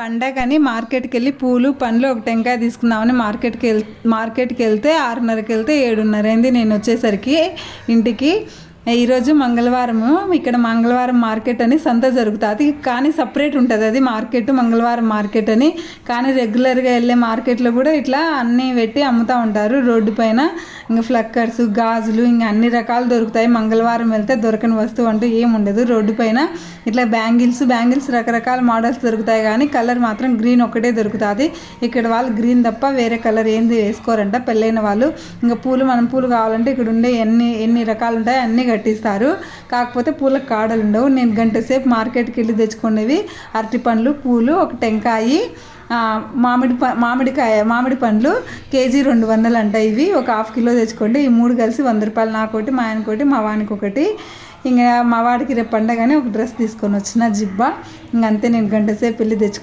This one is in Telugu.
పండగని మార్కెట్కి వెళ్ళి పూలు పండ్లు ఒక టెంకాయ తీసుకుందామని మార్కెట్కి వెళ్తే 6:30కి వెళ్తే 7:30 అయింది నేను వచ్చేసరికి ఇంటికి. ఈరోజు మంగళవారము. ఇక్కడ మంగళవారం మార్కెట్ అని సంత జరుగుతుంది, కానీ సపరేట్ ఉంటుంది అది మార్కెట్, మంగళవారం మార్కెట్ అని. కానీ రెగ్యులర్గా వెళ్ళే మార్కెట్లో కూడా ఇట్లా అన్నీ పెట్టి అమ్ముతూ ఉంటారు రోడ్డు పైన. ఇంకా ఫ్లక్కర్స్, గాజులు, ఇంకా అన్ని రకాలు దొరుకుతాయి. మంగళవారం వెళ్తే దొరకని వస్తువు అంటూ ఏముండదు. రోడ్డు పైన ఇట్లా బ్యాంగిల్స్ రకరకాల మోడల్స్ దొరుకుతాయి, కానీ కలర్ మాత్రం గ్రీన్ ఒకటే దొరుకుతుంది. ఇక్కడ వాళ్ళు గ్రీన్ తప్ప వేరే కలర్ ఏంది వేసుకోరంట పెళ్ళైన వాళ్ళు. ఇంకా మనం పూలు కావాలంటే ఇక్కడ ఉండే ఎన్ని రకాలు ఉంటాయి అన్నీ కట్టిస్తారు. కాకపోతే పూలకు కాడలు ఉండవు. నేను గంట సేపు మార్కెట్కి వెళ్ళి తెచ్చుకునేవి అరటి పండ్లు, పూలు, ఒక టెంకాయి, మామిడి పండ్లు కేజీ 200 అంట. ఇవి ఒక 1/2 కిలో తెచ్చుకోండి. ఈ 3 కలిసి 100 రూపాయలు. నాకోటి, మా ఆయనకోటి, మా వానికి ఒకటి. ఇంకా మా వాడికి రేపు పండగని ఒక డ్రెస్ తీసుకొని వచ్చిన జిబ్బా. ఇంకంతే. నేను గంట సేపు వెళ్ళి తెచ్చుకో